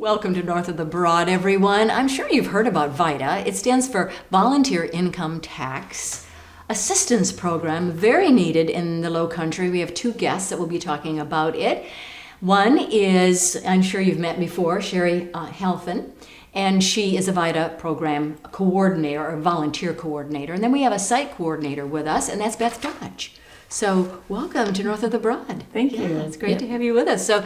Welcome to North of the Broad, everyone. I'm sure you've heard about VITA. It stands for Volunteer Income Tax Assistance Program, very needed in the Lowcountry. We have two guests that will be talking about it. One is, I'm sure you've met before, Sherry Halphen, and she is a VITA program coordinator or volunteer coordinator. And then we have a site coordinator with us, and that's Beth. So welcome to North of the Broad. Thank you. It's great to have you with us. So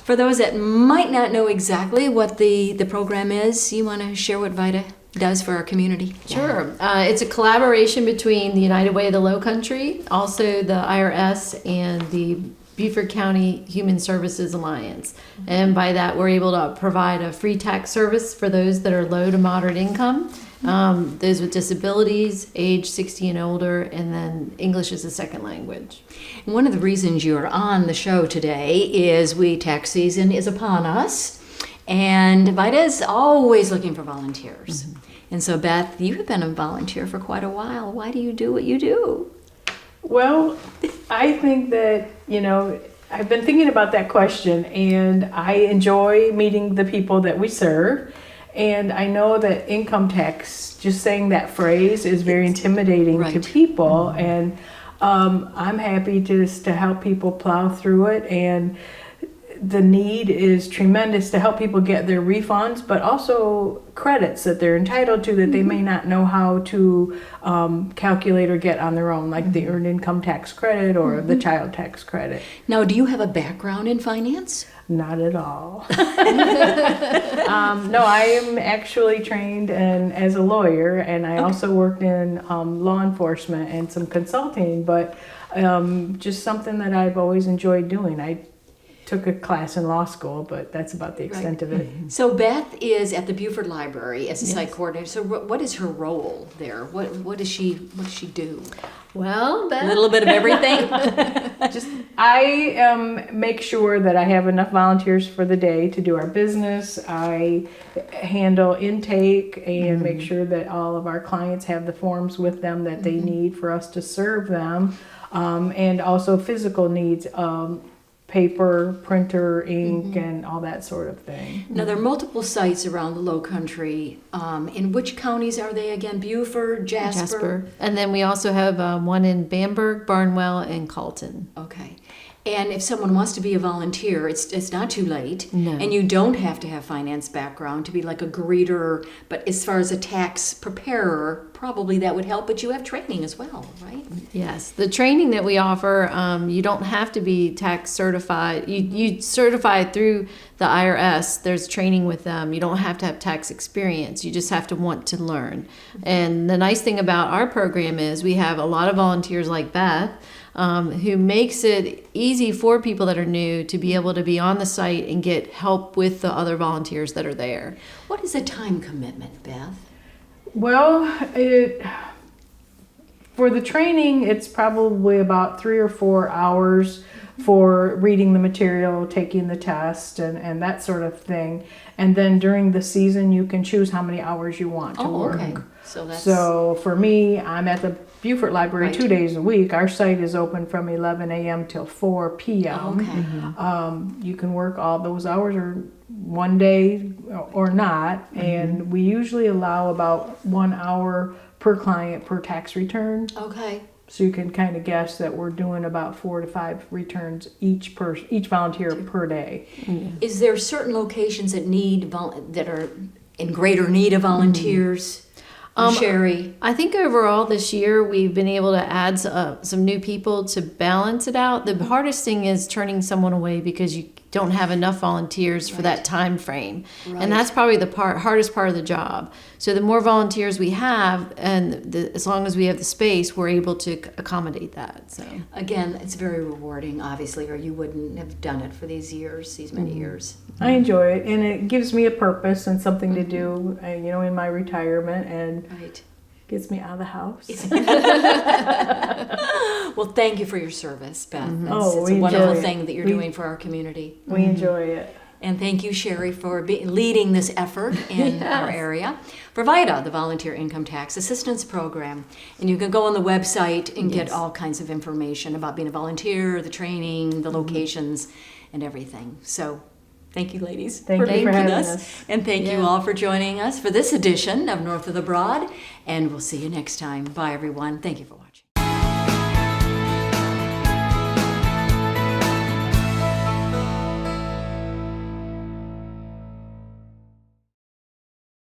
for those that might not know exactly what the program is, you want to share what VITA does for our community? Sure. It's a collaboration between the United Way of the Lowcountry, also the IRS, and the Beaufort County Human Services Alliance. And by that, we're able to provide a free tax service for those that are low to moderate income, those with disabilities, age 60 and older, and then English as a second language. One of the reasons you're on the show today is tax season is upon us, and VITA is always looking for volunteers. Mm-hmm. And so, Beth, you have been a volunteer for quite a while. Why do you do what you do? Well, I think that, I've been thinking about that question, and I enjoy meeting the people that we serve. And I know that income tax, just saying that phrase, is very intimidating to people. Mm-hmm. And I'm happy just to help people plow through it. And the need is tremendous to help people get their refunds, but also credits that they're entitled to that they may not know how to calculate or get on their own, like the earned income tax credit or the child tax credit. Now, do you have a background in finance? Not at all. No, I am actually trained as a lawyer, and I also worked in law enforcement and some consulting, but just something that I've always enjoyed doing. I took a class in law school, but that's about the extent of it. So Beth is at the Beaufort Library as a site coordinator. So what is her role there? What does she do? Well, Beth, a little bit of everything. I make sure that I have enough volunteers for the day to do our business. I handle intake and make sure that all of our clients have the forms with them that they need for us to serve them, and also physical needs. Paper, printer, ink, and all that sort of thing. Now, there are multiple sites around the Lowcountry. In which counties are they again? Beaufort, Jasper? And then we also have one in Bamberg, Barnwell, and Colton. Okay. And if someone wants to be a volunteer, it's not too late. No. And you don't have to have finance background to be like a greeter. But as far as a tax preparer, probably that would help. But you have training as well, right? Yes. The training that we offer, you don't have to be tax certified. You certify through the IRS. There's training with them. You don't have to have tax experience. You just have to want to learn. And the nice thing about our program is we have a lot of volunteers like Beth, who makes it easy for people that are new to be able to be on the site and get help with the other volunteers that are there. What is the time commitment, Beth? Well, for the training, it's probably about 3 or 4 hours for reading the material, taking the test, and that sort of thing. And then during the season, you can choose how many hours you want to work. Okay. So for me, I'm at the Beaufort Library 2 days a week. Our site is open from 11 a.m. till 4 p.m. Okay. You can work all those hours or one day or not. And we usually allow about 1 hour per client per tax return. Okay. So you can kind of guess that we're doing about 4 to 5 returns each volunteer per day. Is there certain locations that are in greater need of volunteers? Sherry? I think overall this year we've been able to add some new people to balance it out. The hardest thing is turning someone away because you don't have enough volunteers for that time frame. And that's probably the hardest part of the job. So the more volunteers we have, and as long as we have the space, we're able to accommodate that. So again, it's very rewarding, obviously, or you wouldn't have done it for these many years. I enjoy it, and it gives me a purpose and something to do, in my retirement, and gets me out of the house. Well, thank you for your service, Beth. It's a wonderful thing that you're doing for our community. We enjoy it. And thank you, Sherry, for leading this effort in our area. For VITA, the Volunteer Income Tax Assistance Program. And you can go on the website and get all kinds of information about being a volunteer, the training, the locations, and everything. So Thank you, ladies, Thank you for being with having us. us. And thank you Yeah. all for joining us for this edition of North of the Broad. And we'll see you next time. Bye, everyone. Thank you for watching.